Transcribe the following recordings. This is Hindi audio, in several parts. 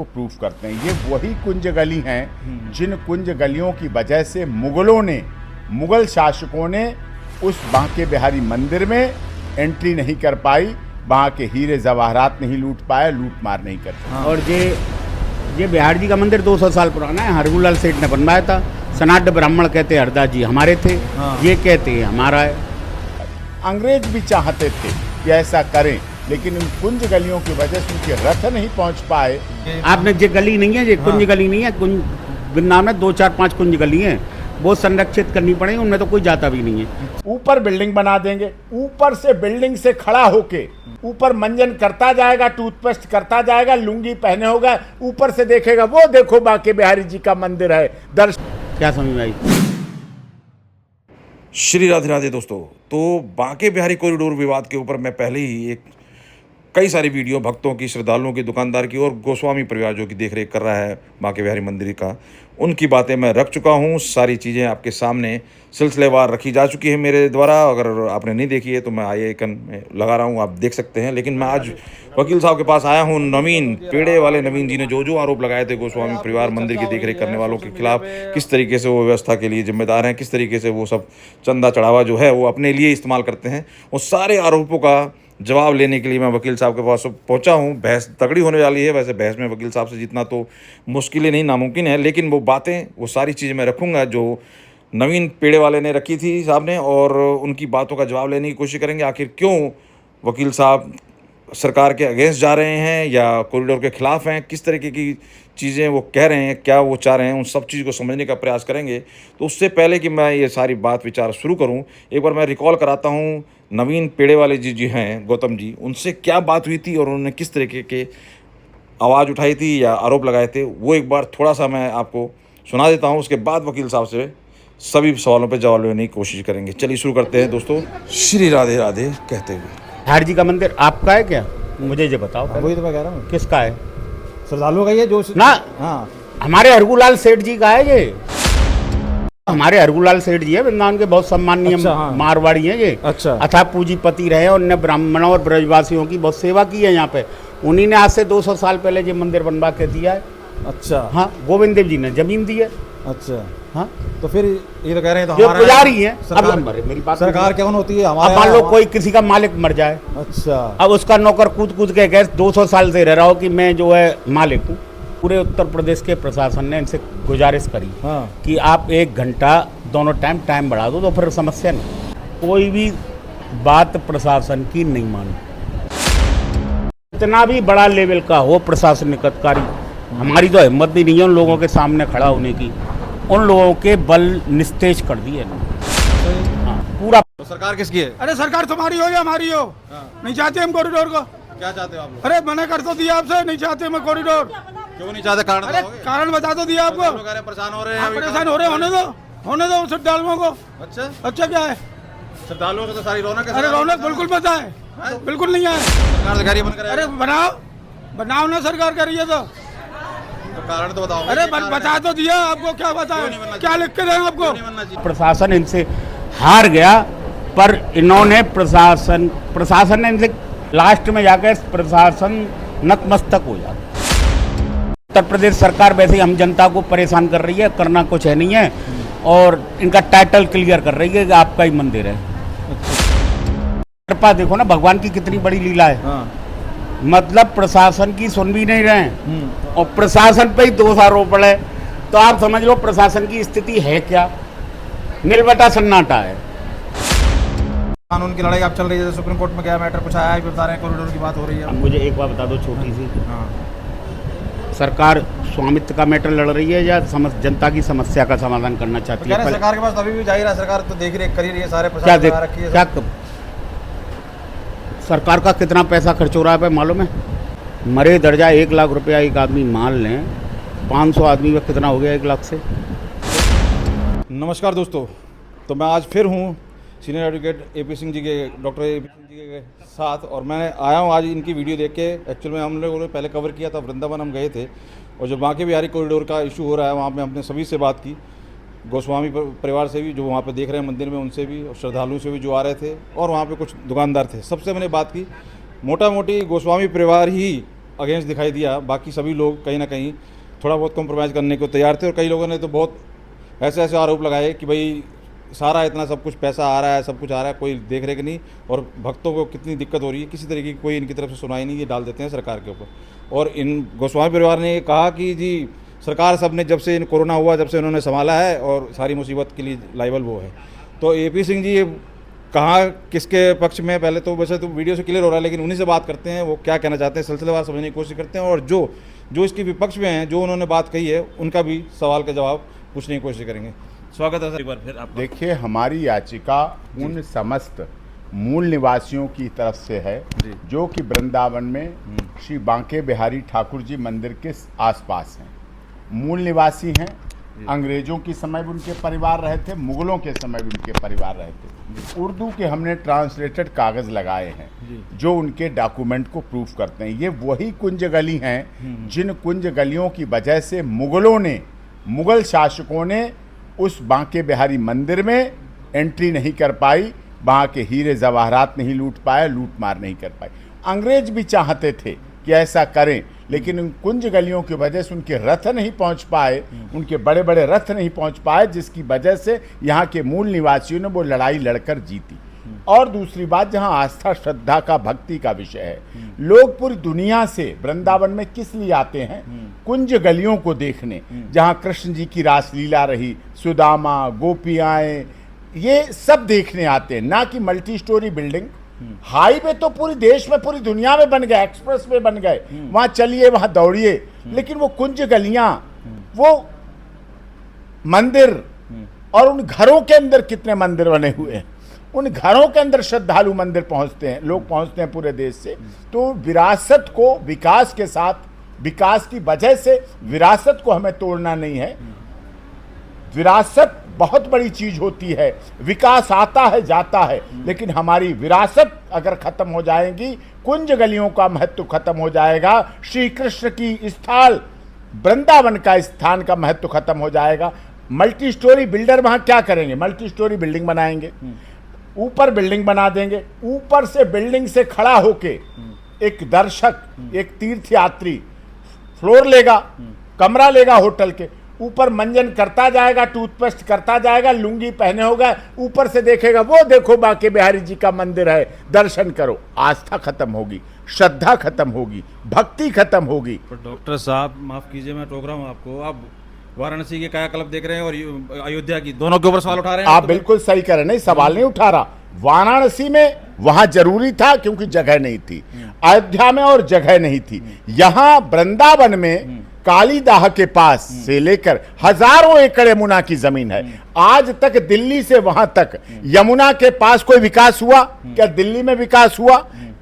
को प्रूफ करते हैं। ये वही कुंज गली हैं जिन कुंज गलियों की वजह से मुगल शासकों ने उस बांके बिहारी मंदिर में एंट्री नहीं कर पाई, वहाँ के हीरे जवाहरात नहीं लूट पाए, लूट मार नहीं कर पाए। और ये बिहार जी का मंदिर 200 साल पुराना है, हरगूलाल सेठ ने बनवाया था। सनाड ब्राह्मण कहते हैं हरदास जी हमारे थे, ये कहते हैं हमारा है। अंग्रेज भी चाहते थे कि ऐसा करें, लेकिन उन कुंज गलियों की वजह से उनके रथ नहीं पहुंच पाए। आपने ये गली नहीं है, ये कुंज गली नहीं है, कुंज बिन्ना में 2 4 5 कुंज गली हैं, वो संरक्षित करनी पड़ेगी, उनमें तो कोई जाता भी नहीं है। ऊपर बिल्डिंग बना देंगे, ऊपर से बिल्डिंग से खड़ा होके ऊपर मंजन करता जाएगा, टूथपेस्ट करता जाएगा, लुंगी पहने होगा, ऊपर से देखेगा वो देखो बांके बिहारी जी का मंदिर है। क्या समझ में आई? श्री राधे राधे दोस्तों। तो बांके बिहारी कॉरिडोर विवाद के ऊपर मैं पहले ही कई सारी वीडियो भक्तों की, श्रद्धालुओं की, दुकानदार की और गोस्वामी परिवार जो कि देखरेख कर रहा है बांके बिहारी मंदिर का, उनकी बातें मैं रख चुका हूँ। सारी चीज़ें आपके सामने सिलसिलेवार रखी जा चुकी है मेरे द्वारा। अगर आपने नहीं देखी है तो मैं आई आइकन में लगा रहा हूँ, आप देख सकते हैं। लेकिन मैं आज वकील साहब के पास आया हूँ। नवीन पेड़े वाले नवीन जी ने जो आरोप लगाए थे गोस्वामी परिवार मंदिर की देखरेख करने वालों के खिलाफ, किस तरीके से वो व्यवस्था के लिए जिम्मेदार हैं, किस तरीके से वो सब चंदा चढ़ावा जो है वो अपने लिए इस्तेमाल करते हैं, उस सारे आरोपों का जवाब लेने के लिए मैं वकील साहब के पास पहुंचा हूं। बहस तगड़ी होने वाली है। वैसे बहस में वकील साहब से जीतना तो मुश्किल नहीं, नामुमकिन है, लेकिन वो बातें, वो सारी चीज़ें मैं रखूंगा जो नवीन पेड़े वाले ने रखी थी साहब ने, और उनकी बातों का जवाब लेने की कोशिश करेंगे। आखिर क्यों वकील साहब सरकार के अगेंस्ट जा रहे हैं या कॉरिडोर के खिलाफ हैं, किस तरीके की चीज़ें वो कह रहे हैं, क्या वो चाह रहे हैं, उन सब चीज़ को समझने का प्रयास करेंगे। तो उससे पहले कि मैं ये सारी बात विचार शुरू करूं, एक बार मैं रिकॉल कराता हूं नवीन पेड़े वाले जी हैं गौतम जी, उनसे क्या बात हुई थी और उन्होंने किस तरीके के आवाज़ उठाई थी या आरोप लगाए थे, वो एक बार थोड़ा सा मैं आपको सुना देता हूँ। उसके बाद वकील साहब से सभी सवालों पर जवाब लेने की कोशिश करेंगे। चलिए शुरू करते हैं दोस्तों, श्री राधे राधे कहते हुए। बिहार जी का मंदिर आपका है क्या? मुझे ये बताओ। वही तो मैं कह रहा हूँ, किसका है? श्रद्धालुओं का ये जो ना, हाँ, हमारे हरगूलाल सेठ जी का है ये। हमारे हरगूलाल सेठ जी है, वृंदावन के बहुत सम्माननीय मारवाड़ी हैं ये। अच्छा। अथा पूंजीपति रहे और उन्होंने ब्राह्मणों और ब्रजवासियों की बहुत सेवा की है यहाँ पे। उन्हीं ने आज से 200 साल पहले ये मंदिर बनवा के दिया है। अच्छा। हाँ, गोविंद देव जी ने जमीन दी है। अच्छा। हाँ, तो फिर ये तो कह रहे हैं तो जो हमारा पुजारी है। सरकार, अब मेरी बात, सरकार कौन होती है? अब हमारा। मान लो कोई किसी का मालिक मर जाए, अच्छा। अब उसका नौकर कूद के गए 200 साल से रह रहा हो कि मैं जो है मालिक हूँ। पूरे उत्तर प्रदेश के प्रशासन ने इनसे गुजारिश करी कि आप 1 घंटा दोनों टाइम बढ़ा दो, तो फिर समस्या नहीं। कोई भी बात प्रशासन की नहीं मानी, इतना भी बड़ा लेवल का हो प्रशासनिक अधिकारी, हमारी तो हिम्मत भी नहीं है उन लोगों के सामने खड़ा होने की। उन लोगों के बल निस्तेज कर दिए। हाँ, पूरा। तो सरकार किसकी है? अरे सरकार तुम्हारी हो या हमारी हो, नहीं चाहते हम कॉरिडोर को। क्या चाहते हो आप लोग? अरे मना कर तो दिया आपसे, नहीं चाहते मैं कॉरिडोर। क्यों नहीं चाहते? कारण अरे बताओगे? कारण बता तो दिया आपको। परेशान हो रहे आप हैं, परेशान हो रहे, होने दो श्रद्धालुओं को। अच्छा। अच्छा क्या है? श्रद्धालुओं को तो सारी रौनक है। अरे रौनक बिल्कुल पता है, बिल्कुल नहीं है। सरकार अधिकारी बनकर अरे बनाओ ना, सरकार कर रही है तो कारण तो बताओ। अरे बता तो दिया आपको, क्या बताए, क्या लिख के दें आपको? प्रशासन इनसे हार गया, पर इन्होंने प्रशासन ने इनसे लास्ट में जाकर प्रशासन नतमस्तक हो जाता। उत्तर प्रदेश सरकार वैसे ही हम जनता को परेशान कर रही है, करना कुछ है नहीं है, और इनका टाइटल क्लियर कर रही है कि आपका ही मंदिर है। कृपा देखो ना, भगवान की कितनी बड़ी लीला है। मतलब प्रशासन की सुन भी नहीं रहे और प्रशासन पे ही दोष आरोप है, तो आप समझ लो प्रशासन की स्थिति है क्या, नीलबटा सन्नाटा है। कानून की लड़ाई आप चल रही है, सुप्रीम कोर्ट में क्या मैटर कुछ आया है, बता रहे हैं कॉरिडोर की बात हो रही है। अब मुझे एक बात बता दो छोटी सी, सरकार स्वामित्व का मैटर लड़ रही है या जनता की समस्या का समाधान करना चाहती है? सरकार के पास अभी भी जाहिर है, सरकार तो देख रेख कर ही रही है, सारे क्या सरकार का कितना पैसा खर्च हो रहा है मालूम है? मरे दर्जा 1 लाख रुपया एक आदमी मान लें, 500 आदमी में कितना हो गया 1 लाख से? नमस्कार दोस्तों, तो मैं आज फिर हूँ senior advocate AP Singh ji के, डॉक्टर AP सिंह जी के साथ, और मैं आया हूँ आज इनकी वीडियो देख के। एक्चुअल में हम लोगों ने पहले कवर किया था, वृंदावन हम गए थे, और जो बांके बिहारी कॉरिडोर का इशू हो रहा है वहाँ पे हमने सभी से बात की, गोस्वामी परिवार से भी जो वहाँ पे देख रहे हैं मंदिर में, उनसे भी, और श्रद्धालुओं से भी जो आ रहे थे, और वहाँ पे कुछ दुकानदार थे, सबसे मैंने बात की। मोटा मोटी गोस्वामी परिवार ही अगेंस्ट दिखाई दिया, बाकी सभी लोग कहीं ना कहीं थोड़ा बहुत कॉम्प्रोमाइज़ करने को तैयार थे। और कई लोगों ने तो बहुत ऐसे ऐसे आरोप लगाए कि भाई सारा इतना सब कुछ पैसा आ रहा है, सब कुछ आ रहा है, कोई देख रेख नहीं, और भक्तों को कितनी दिक्कत हो रही है, किसी तरीके की कोई इनकी तरफ से सुनाई नहीं, ये डाल देते हैं सरकार के ऊपर। और इन गोस्वामी परिवार ने कहा कि जी सरकार सब ने जब से इन कोरोना हुआ, जब से उन्होंने संभाला है और सारी मुसीबत के लिए लाइबल वो है। तो AP सिंह जी ये कहाँ किसके पक्ष में, पहले तो वैसे तो वीडियो से क्लियर हो रहा है, लेकिन उन्हीं से बात करते हैं, वो क्या कहना चाहते हैं, सिलसिलेवार समझने की कोशिश करते हैं, और जो इसके विपक्ष में हैं, जो उन्होंने बात कही है, उनका भी सवाल का जवाब पूछने की कोशिश करेंगे। स्वागत है सर एक बार फिर आपका। देखिए, हमारी याचिका उन समस्त मूल निवासियों की तरफ से है जो कि वृंदावन में श्री बांके बिहारी ठाकुर जी मंदिर के आसपास हैं, मूल निवासी हैं। अंग्रेजों के समय भी उनके परिवार रहे थे, मुगलों के समय भी उनके परिवार रहे थे। उर्दू के हमने ट्रांसलेटेड कागज़ लगाए हैं जो उनके डॉक्यूमेंट को प्रूफ करते हैं। ये वही कुंज गली हैं जिन कुंज गलियों की वजह से मुगल शासकों ने उस बांके बिहारी मंदिर में एंट्री नहीं कर पाई, वहाँ के हीरे जवाहरात नहीं लूट पाए, लूट मार नहीं कर पाए। अंग्रेज भी चाहते थे कि ऐसा करें, लेकिन उन कुंज गलियों की वजह से उनके रथ नहीं पहुंच पाए, उनके बड़े बड़े रथ नहीं पहुंच पाए, जिसकी वजह से यहाँ के मूल निवासियों ने वो लड़ाई लड़कर जीती। और दूसरी बात, जहाँ आस्था श्रद्धा का भक्ति का विषय है, लोग पूरी दुनिया से वृंदावन में किस लिए आते हैं? कुंज गलियों को देखने, जहाँ कृष्ण जी की रासलीला रही, सुदामा, गोपियाएं, ये सब देखने आते हैं, ना कि मल्टी स्टोरी बिल्डिंग। हाईवे तो पूरी देश में, पूरी दुनिया में बन गए, एक्सप्रेस वे बन गए, वहां चलिए, वहां दौड़िए, लेकिन वो कुंज गलियां, वो मंदिर, और उन घरों के अंदर कितने मंदिर बने हुए हैं, उन घरों के अंदर श्रद्धालु मंदिर पहुंचते हैं, लोग पहुंचते हैं पूरे देश से। तो विरासत को विकास के साथ, विकास की वजह से विरासत को हमें तोड़ना नहीं है। विरासत बहुत बड़ी चीज होती है, विकास आता है जाता है, लेकिन हमारी विरासत अगर खत्म हो जाएगी, कुंज गलियों का महत्व खत्म हो जाएगा, श्री कृष्ण की स्थल वृंदावन का स्थान का महत्व खत्म हो जाएगा। मल्टी स्टोरी बिल्डर वहां क्या करेंगे? मल्टी स्टोरी बिल्डिंग बनाएंगे, ऊपर बिल्डिंग बना देंगे, ऊपर से बिल्डिंग से खड़ा होके एक दर्शक, एक तीर्थयात्री फ्लोर लेगा, कमरा लेगा होटल के, ऊपर मंजन करता जाएगा, टूथपेस्ट करता जाएगा, लुंगी पहने होगा, ऊपर से देखेगा, वो देखो बांके बिहारी जी का मंदिर है, दर्शन करो। आस्था खत्म होगी, श्रद्धा खत्म होगी, भक्ति खत्म होगी। पर डॉक्टर साहब माफ कीजिए, मैं टोक रहा हूँ आपको, आप वाराणसी के कायाकल्प देख रहे हैं और अयोध्या की, दोनों के ऊपर सवाल उठा रहे हैं। आप बिल्कुल सही कह रहे हैं, नहीं सवाल नहीं उठा रहा। वाराणसी में वहां जरूरी था क्योंकि जगह नहीं थी, अयोध्या में और जगह नहीं थी। यहां वृंदावन में कालीदाह के पास से लेकर हजारों एकड़ यमुना की जमीन है। आज तक दिल्ली से वहां तक यमुना के पास कोई विकास हुआ क्या? दिल्ली में विकास हुआ?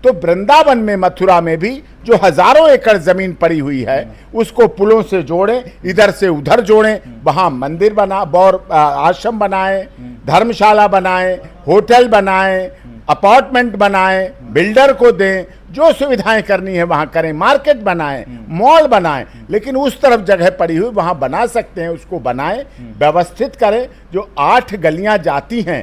तो वृंदावन में, मथुरा में भी जो हजारों एकड़ जमीन पड़ी हुई है, उसको पुलों से जोड़ें, इधर से उधर जोड़ें, वहां मंदिर बना, बौर आश्रम बनाएं, धर्मशाला बनाएं, होटल बनाएं, अपार्टमेंट बनाएं, बिल्डर को दें, जो सुविधाएं करनी है वहां करें, मार्केट बनाएं, मॉल बनाएं, लेकिन उस तरफ जगह पड़ी हुई वहां बना सकते हैं, उसको बनाएं, व्यवस्थित करें। जो 8 गलियां जाती हैं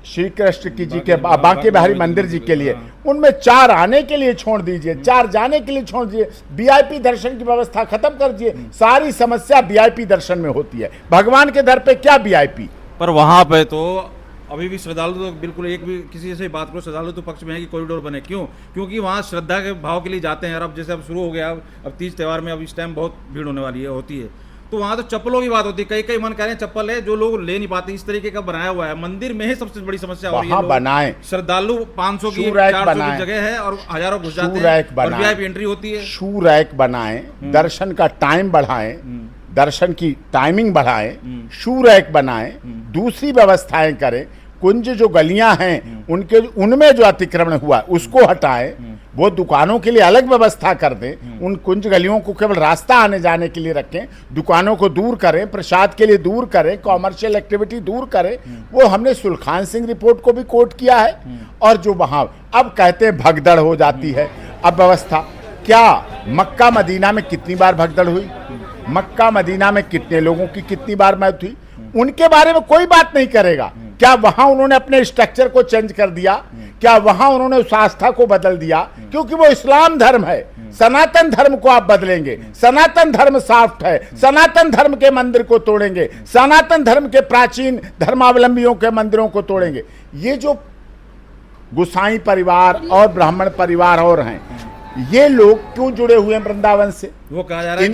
श्री कृष्ण की जी के बांके बिहारी मंदिर जी के लिए, उनमें 4 आने के लिए छोड़ दीजिए, 4 जाने के लिए छोड़ दीजिए, VIP दर्शन की व्यवस्था खत्म कर दीजिए। सारी समस्या VIP दर्शन में होती है, भगवान के दर पे क्या VIP? पर वहाँ पे तो अभी भी श्रद्धालु तो बिल्कुल, एक भी किसी से बात करो, श्रद्धालु तो पक्ष में है कि कॉरिडोर बने। क्यों? क्योंकि वहाँ श्रद्धा के भाव के लिए जाते हैं। और अब जैसे अब शुरू हो गया, अब तीज त्यौहार में अब इस टाइम बहुत भीड़ होने वाली है, होती है, तो वहाँ तो चप्पलों की बात होती है। कई मन कह रहे हैं चप्पल है जो लोग ले नहीं पाते, इस तरीके का बनाया हुआ है। मंदिर में ही सबसे बड़ी समस्या हो रही है, बनाए श्रद्धालु 500 की 400 की जगह है और हजारों घुस जाते हैं और VIP एंट्री होती है। शू रैक बनाएं, दर्शन का टाइम बढ़ाएं, दर्शन की टाइमिंग बढ़ाएं, शू रैक बनाएं, दूसरी व्यवस्थाएं करें। कुंज जो गलियां हैं उनमें जो अतिक्रमण हुआ उसको हटाएं, वो दुकानों के लिए अलग व्यवस्था कर दें। उन कुंज गलियों को केवल रास्ता आने जाने के लिए रखें, दुकानों को दूर करें, प्रसाद के लिए दूर करें, कॉमर्शियल एक्टिविटी दूर करें। वो हमने सुलखान सिंह रिपोर्ट को भी कोट किया है। और जो वहां अब कहते हैं भगदड़ हो जाती है, अब व्यवस्था क्या? मक्का मदीना में कितनी बार भगदड़ हुई? मक्का मदीना में कितने लोगों की कितनी बार मौत हुई? उनके बारे में कोई बात नहीं करेगा। क्या वहां उन्होंने अपने स्ट्रक्चर को चेंज कर दिया? क्या वहां उन्होंने उस आस्था को बदल दिया? क्योंकि वो इस्लाम धर्म है। सनातन धर्म को आप बदलेंगे, सनातन धर्म साफ्ट है, सनातन धर्म के मंदिर को तोड़ेंगे, सनातन धर्म के प्राचीन धर्मावलंबियों के मंदिरों को तोड़ेंगे। ये जो गुसाई परिवार और ब्राह्मण परिवार और हैं, ये लोग क्यों जुड़े हुए हैं वृंदावन से? वो कहा जा रहा है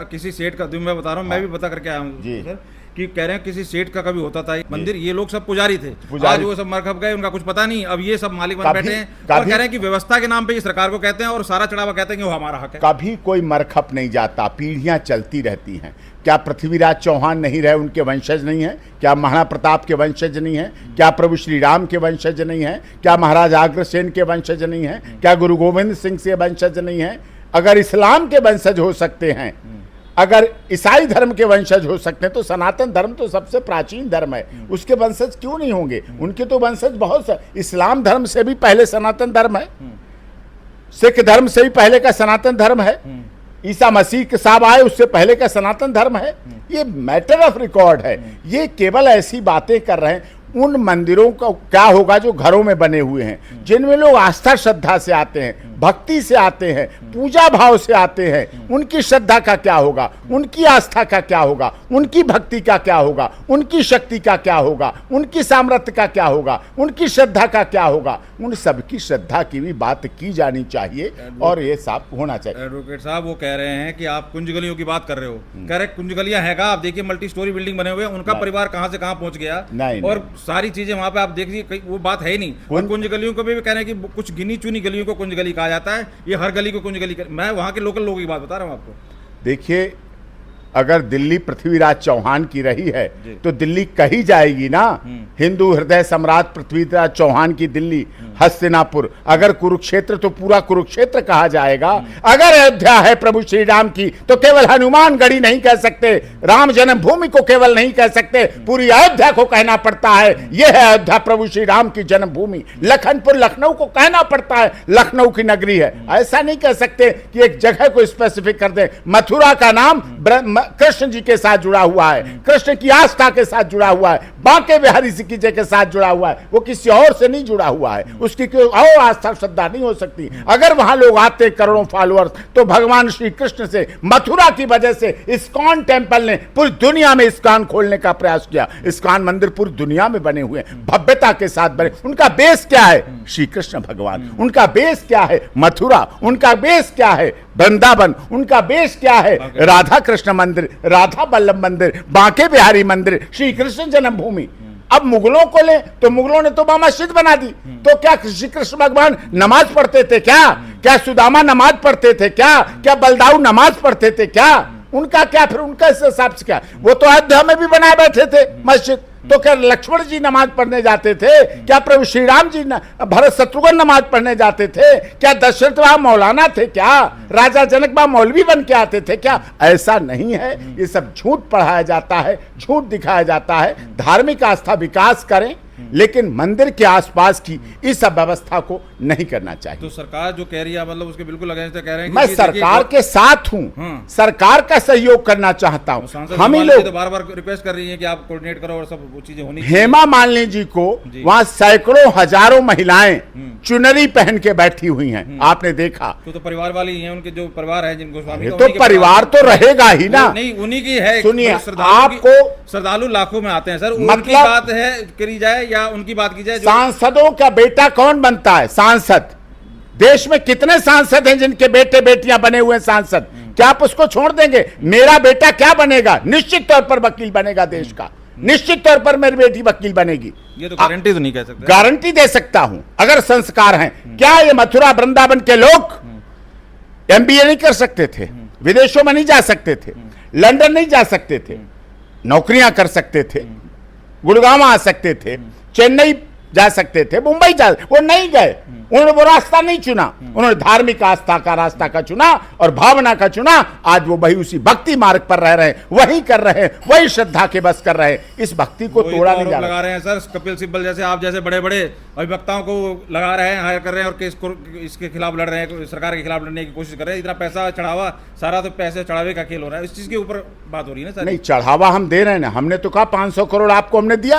किसी सेठ का मैं बता रहा हूँ, मैं भी पता करके आया हूँ सर, कि कह रहे हैं किसी सेठ का कभी होता था मंदिर, ये लोग सब पुजारी थे, आज वो सब मरखप गए, उनका कुछ पता नहीं, अब ये सब मालिक बन बैठे हैं और कह रहे हैं कि व्यवस्था के नाम पे ये सरकार को कहते हैं और सारा चढ़ावा कहते हैं कि वो हमारा हक है। कभी कोई मरखप नहीं जाता, पीढ़ियां चलती रहती हैं। क्या पृथ्वीराज चौहान नहीं रहे, उनके वंशज नहीं है? क्या महाराणा प्रताप के वंशज नहीं है? क्या प्रभु श्री राम के वंशज नहीं है? क्या महाराज अग्रसेन के वंशज नहीं है? क्या गुरु गोविंद सिंह से वंशज नहीं है? अगर इस्लाम के वंशज हो सकते हैं, अगर ईसाई धर्म के वंशज हो सकते हैं, तो सनातन धर्म तो सबसे प्राचीन धर्म है, उसके वंशज क्यों नहीं होंगे? उनके तो वंशज बहुत, इस्लाम धर्म से भी पहले सनातन धर्म है, सिख धर्म से भी पहले का सनातन धर्म है, ईसा मसीह के साहब आए उससे पहले का सनातन धर्म है। ये मैटर ऑफ रिकॉर्ड है। ये केवल ऐसी बातें कर रहे हैं। उन मंदिरों का क्या होगा जो घरों में बने हुए हैं, जिनमें लोग आस्था श्रद्धा से आते हैं, भक्ति से आते हैं, पूजा भाव से आते हैं? उनकी श्रद्धा का क्या होगा, उनकी आस्था का क्या होगा, उनकी भक्ति का क्या होगा, उनकी शक्ति का क्या होगा, उनकी सामर्थ्य का क्या होगा, उनकी श्रद्धा का क्या होगा? उन सबकी श्रद्धा की भी बात की जानी चाहिए और ये साफ होना चाहिए। एडवोकेट साहब वो कह रहे हैं कि आप कुंज गलियों की बात कर रहे हो, कह रहे कुंज गलियां है का? आप देखिए मल्टी स्टोरी बिल्डिंग बने हुए हैं, उनका परिवार कहां से कहां पहुंच गया, और सारी चीजें वहां पे आप देखिए, वो बात है ही नहीं। और कुंज गलियों को भी कह रहे हैं कि कुछ गिनी चुनी गलियों को कुंज गली कहा जाता है, ये हर गली को कुंज गली मैं वहां के लोकल लोगों की बात बता रहा हूं आपको। देखिए, अगर दिल्ली पृथ्वीराज चौहान की रही है तो दिल्ली कही जाएगी ना, हिंदू हृदय सम्राट पृथ्वीराज चौहान की दिल्ली, हस्तिनापुर। अगर कुरुक्षेत्र तो पूरा कुरुक्षेत्र कहा जाएगा। अगर अयोध्या है प्रभु श्री राम की तो केवल हनुमानगढ़ी नहीं कह सकते, राम जन्मभूमि को केवल नहीं कह सकते, पूरी अयोध्या को कहना पड़ता है यह है अयोध्या प्रभु श्री राम की जन्मभूमि। लखनपुर लखनऊ को कहना पड़ता है लखनऊ की नगरी है। ऐसा नहीं कह सकते कि एक जगह को स्पेसिफिक कर दे। मथुरा का नाम कृष्ण जी के साथ जुड़ा हुआ है, कृष्ण की आस्था के साथ जुड़ा हुआ है, बांके बिहारी जी की जय के साथ जुड़ा हुआ है, वो किसी और से नहीं जुड़ा हुआ है, उसकी कोई और आस्था श्रद्धा नहीं हो सकती। अगर वहां लोग आते करोड़ों फॉलोअर्स, तो भगवान श्री कृष्ण से मथुरा की वजह से इस्कॉन टेम्पल ने पूरी दुनिया में इस्कॉन खोलने का प्रयास किया। इस्कॉन मंदिर पूरी दुनिया में बने हुए हैं, भव्यता के साथ बने। उनका बेस क्या है? श्री कृष्ण भगवान। उनका बेस क्या है? मथुरा। उनका बेस क्या है? वृंदावन। उनका बेस क्या है? राधा कृष्ण मंदिर, राधा बल्लभ मंदिर, बांके बिहारी मंदिर, श्री कृष्ण जन्मभूमि। अब मुगलों को ले तो मुगलों ने तो मस्जिद बना दी, तो क्या श्री कृष्ण भगवान नमाज पढ़ते थे क्या? क्या सुदामा नमाज पढ़ते थे क्या? क्या बलदाऊ नमाज पढ़ते थे क्या? उनका क्या फिर? उनका इस हिसाब से क्या? वो तो अयोध्या में भी बनाए बैठे थे मस्जिद। तो क्या लक्ष्मण जी नमाज पढ़ने जाते थे? क्या प्रभु श्री राम जी भरत शत्रुघ्न नमाज पढ़ने जाते थे? क्या दशरथ वहां मौलाना थे क्या? राजा जनक वहां मौलवी बन के आते थे क्या? ऐसा नहीं है। ये सब झूठ पढ़ाया जाता है, झूठ दिखाया जाता है। धार्मिक आस्था विकास करें, लेकिन मंदिर के आसपास की इस व्यवस्था को नहीं करना चाहिए। तो सरकार जो कह रही है, मतलब उसके बिल्कुल अगेंस्ट कह रहे हैं। मैं सरकार के साथ हूं, सरकार का सहयोग करना चाहता हूं। हम ही लोग तो बार-बार रिक्वेस्ट कर रही हैं कि आप कोऑर्डिनेट करो और सब वो चीजें होनी। हेमा मालिनी जी को वहां सैकड़ों हजारों महिलाएं चुनरी पहन के बैठी हुई हैं, आपने देखा। तो परिवार वाली हैं, उनके जो परिवार है जिनको स्वामी, तो परिवार तो रहेगा ही ना। नहीं, उन्हीं की है। सुनिए, आपको श्रद्धालु लाखों में आते हैं सर, मतलब उनकी बात है करी जाए या उनकी बात की जाए। सांसदों का बेटा कौन बनता है? सांसद। देश में कितने सांसद हैं जिनके बेटे बेटियां बने हुए हैं सांसद? क्या आप उसको छोड़ देंगे? मेरा बेटा क्या बनेगा? निश्चित तौर पर वकील बनेगा देश का, निश्चित तौर पर मेरी बेटी वकील बनेगी। ये तो गारंटी तो नहीं कह सकते। गारंटी दे सकता हूं अगर संस्कार हैं। क्या ये मथुरा वृंदावन के लोग एमबीए नहीं कर सकते थे? विदेशों में नहीं जा सकते थे? लंदन नहीं जा सकते थे? नौकरियां कर सकते थे? गुड़गांव आ सकते थे? चेन्नई जा सकते थे? मुंबई जा, वो नहीं गए। उन्होंने वो रास्ता नहीं चुना। उन्होंने धार्मिक आस्था का रास्ता का चुना और भावना का चुना। आज वो वही उसी भक्ति मार्ग पर रह रहे हैं, वही कर रहे हैं, वही श्रद्धा के बस कर रहे हैं। इस भक्ति को तोड़ा नहीं जा लगा रहे हैं सर। कपिल सिब्बल जैसे, आप जैसे बड़े बड़े अभिवक्ताओं को लगा रहे हैं, हायर कर रहे हैं और केस को इसके खिलाफ लड़ रहे हैं, सरकार के खिलाफ लड़ने की कोशिश कर रहे हैं। इतना पैसा चढ़ावा, सारा तो पैसे चढ़ावे का खेल हो रहा है। इस चीज के ऊपर बात हो रही है ना सर। नहीं, चढ़ावा हम दे रहे हैं ना। हमने तो कहा 500 करोड़ आपको हमने दिया,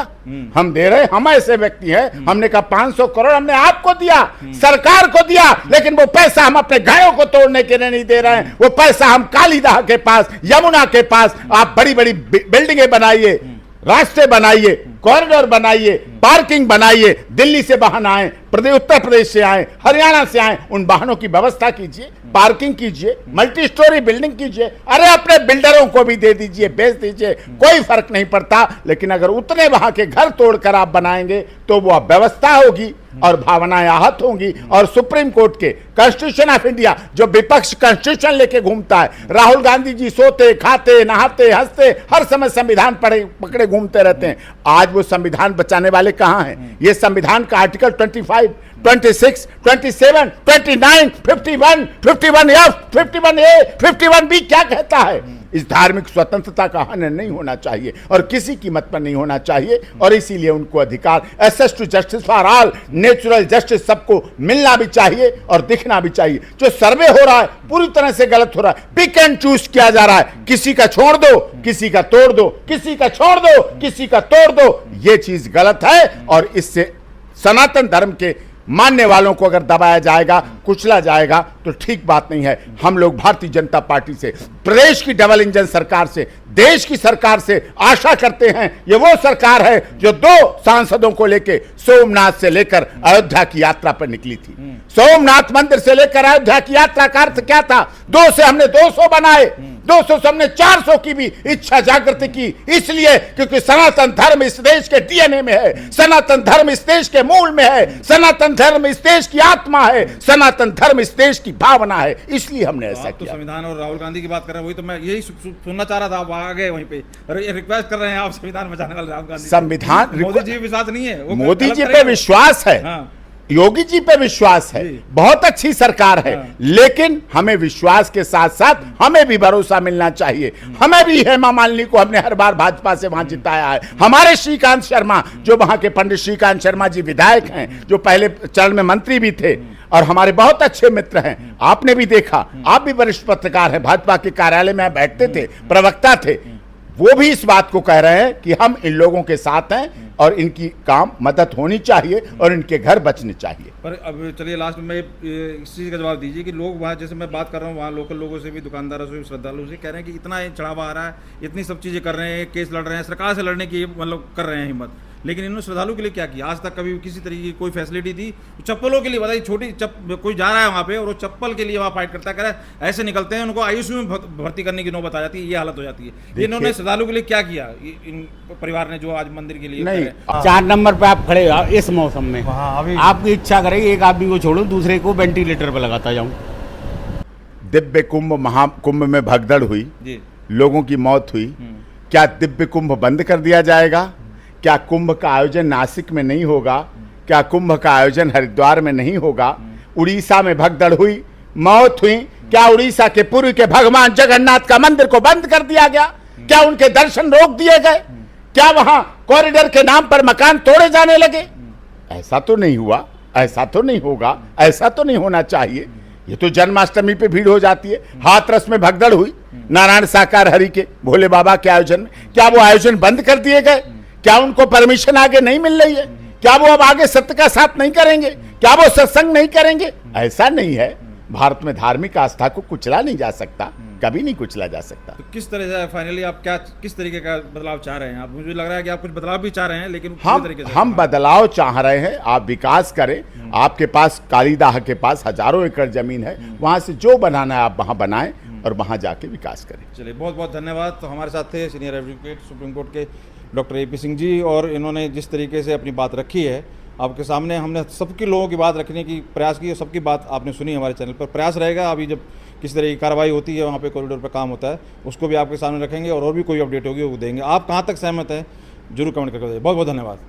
हम दे रहे हैं। हम ऐसे व्यक्ति हैं है। हमने कहा 500 करोड़ हमने आपको दिया, सरकार को दिया, लेकिन वो पैसा हम अपने घरों को तोड़ने के लिए नहीं दे रहे हैं। वो पैसा हम कालीदाह के पास, यमुना के पास आप बड़ी बड़ी बिल्डिंगें बनाइए, रास्ते बनाइए, कॉरिडोर बनाइए, पार्किंग बनाइए, दिल्ली से वाहन आए, उत्तर प्रदेश से आए, हरियाणा से आए, उन वाहनों की व्यवस्था कीजिए, पार्किंग कीजिए, मल्टी स्टोरी बिल्डिंग कीजिए। अरे अपने बिल्डरों को भी दे दीजिए, बेच दीजिए, कोई फर्क नहीं पड़ता। लेकिन अगर उतने वहां के घर तोड़कर आप बनाएंगे तो वो व्यवस्था होगी और भावनाएं आहत होंगी। और सुप्रीम कोर्ट के कॉन्स्टिट्यूशन ऑफ इंडिया, जो विपक्ष कॉन्स्टिट्यूशन लेके घूमता है, राहुल गांधी जी सोते खाते नहाते हंसते हर समय संविधान पकड़े घूमते रहते हैं। आज वो संविधान बचाने वाले कहां हैं? ये संविधान का आर्टिकल 25, 26, 27, 29, 51, 51F, 51A, 51B क्या कहता है? इस धार्मिक स्वतंत्रता का हनन नहीं होना चाहिए और किसी कीमत पर नहीं होना चाहिए। और इसीलिए उनको अधिकार, access to justice for all, natural justice सबको मिलना भी चाहिए और दिखना भी चाहिए। जो सर्वे हो रहा है पूरी तरह से गलत हो रहा है, पिक एंड चूज किया जा रहा है, किसी का छोड़ दो, किसी का तोड़ दो, किसी का छोड़ दो, किसी का तोड़ दो। ये चीज गलत है और इससे सनातन धर्म के मानने वालों को अगर दबाया जाएगा, कुचला जाएगा तो ठीक बात नहीं है। हम लोग भारतीय जनता पार्टी से, प्रदेश की डबल इंजन सरकार से, देश की सरकार से आशा करते हैं। ये वो सरकार है जो 2 सांसदों को लेकर सोमनाथ से लेकर अयोध्या की यात्रा पर निकली थी। सोमनाथ मंदिर से लेकर अयोध्या की यात्रा का अर्थ क्या था? 2 से हमने 200 बनाए, 200 से हमने 400 की भी इच्छा जागृति की, इसलिए क्योंकि सनातन धर्म इस देश के डीएनए में है, सनातन धर्म इस देश के मूल में है, सनातन धर्म इस देश की आत्मा है, सनातन धर्म इस देश की भावना है, इसलिए हमने ऐसा तो किया। संविधान और राहुल गांधी की बात कर रहे हैं, वही तो मैं यही सुनना चाह रहा था। आप आ गए वहीं पे, रिक्वेस्ट कर रहे हैं आप संविधान बचाने वाले राहुल गांधी। संविधान, मोदी जी विश्वास नहीं है, मोदी जी पे विश्वास है, हाँ। योगी जी पे विश्वास है, बहुत अच्छी सरकार है, लेकिन हमें विश्वास के साथ साथ हमें भी भरोसा मिलना चाहिए। हमें भी हेमा मालिनी को हमने हर बार भाजपा से वहां जिताया है। हमारे श्रीकांत शर्मा, जो वहां के पंडित श्रीकांत शर्मा जी विधायक हैं, जो पहले चरण में मंत्री भी थे और हमारे बहुत अच्छे मित्र हैं, आपने भी देखा, आप भी वरिष्ठ पत्रकार हैं, भाजपा के कार्यालय में बैठते थे, प्रवक्ता थे, वो भी इस बात को कह रहे हैं कि हम इन लोगों के साथ हैं और इनकी काम मदद होनी चाहिए और इनके घर बचने चाहिए। पर अब चलिए लास्ट में इस चीज़ का जवाब दीजिए कि लोग वहाँ, जैसे मैं बात कर रहा हूँ, वहाँ लोकल लोगों से भी, दुकानदारों से भी, श्रद्धालुओं से कह रहे हैं कि इतना चढ़ावा आ रहा है, इतनी सब चीज़ें कर रहे हैं, केस लड़ रहे हैं, सरकार से लड़ने की मतलब कर रहे हैं हिम्मत, लेकिन इन्होंने श्रद्धालुओं के लिए क्या किया? आज तक कभी किसी तरीके की कोई फैसिलिटी दी? चप्पलों के लिए बताइए, छोटी कोई जा रहा है वहाँ पे और वो चप्पल के लिए वहाँ फाइट करता है, कह रहा है ऐसे निकलते हैं, उनको आईसीयू में भर्ती करने की नौबत आ जाती है, ये हालत हो जाती है। इन्होंने श्रद्धालुओं के लिए क्या किया इन परिवार ने, जो आज मंदिर के लिए नहीं, 4 नंबर पे आप खड़े हो इस मौसम में, आपकी इच्छा करेगी एक आदमी को छोड़ो, दूसरे को वेंटिलेटर पर लगाता जाऊं। दिव्य कुंभ, महाकुंभ में भगदड़ हुई जी, लोगों की मौत हुई, क्या दिव्य कुंभ बंद कर दिया जाएगा? क्या कुंभ का आयोजन नासिक में नहीं होगा? क्या कुंभ का आयोजन हरिद्वार में नहीं होगा? उड़ीसा में भगदड़ हुई, मौत हुई, क्या उड़ीसा के पुरी के भगवान जगन्नाथ का मंदिर को बंद कर दिया गया? क्या उनके दर्शन रोक दिए गए? क्या वहां कॉरिडोर के नाम पर मकान तोड़े जाने लगे? ऐसा तो नहीं हुआ, ऐसा तो नहीं होगा, ऐसा तो नहीं होना चाहिए। ये तो जन्माष्टमी पे भीड़ हो जाती है, हाथरस में भगदड़ हुई नारायण साकार हरि के भोले बाबा के आयोजन में, क्या वो आयोजन बंद कर दिए गए? क्या उनको परमिशन आगे नहीं मिल रही है? क्या वो अब आगे सत्य का साथ नहीं करेंगे? क्या वो सत्संग नहीं करेंगे? ऐसा नहीं है। भारत में धार्मिक आस्था को कुचला नहीं जा सकता, कभी नहीं कुचला जा सकता। तो किस तरह से फाइनली आप क्या, किस तरीके का बदलाव चाह रहे हैं आप? मुझे लग रहा है कि आप कुछ बदलाव भी चाह रहे हैं, लेकिन हम बदलाव चाह रहे हैं। आप विकास करें, आपके पास कालीदाह के पास हजारों एकड़ जमीन है, वहां से जो बनाना है आप वहां बनाएं और वहां जाके विकास करें। चलिए, बहुत बहुत धन्यवाद। तो हमारे साथ थे सीनियर एडवोकेट सुप्रीम कोर्ट के डॉक्टर AP सिंह जी, और इन्होंने जिस तरीके से अपनी बात रखी है आपके सामने, हमने सबके लोगों की बात रखने की प्रयास की, सबकी बात आपने सुनी हमारे चैनल पर। प्रयास रहेगा अभी जब किस तरह की कार्रवाई होती है, वहाँ पे कॉरिडोर पर काम होता है, उसको भी आपके सामने रखेंगे और भी कोई अपडेट होगी वो देंगे। आप कहाँ तक सहमत हैं जरूर कमेंट करके बताइए। बहुत बहुत धन्यवाद।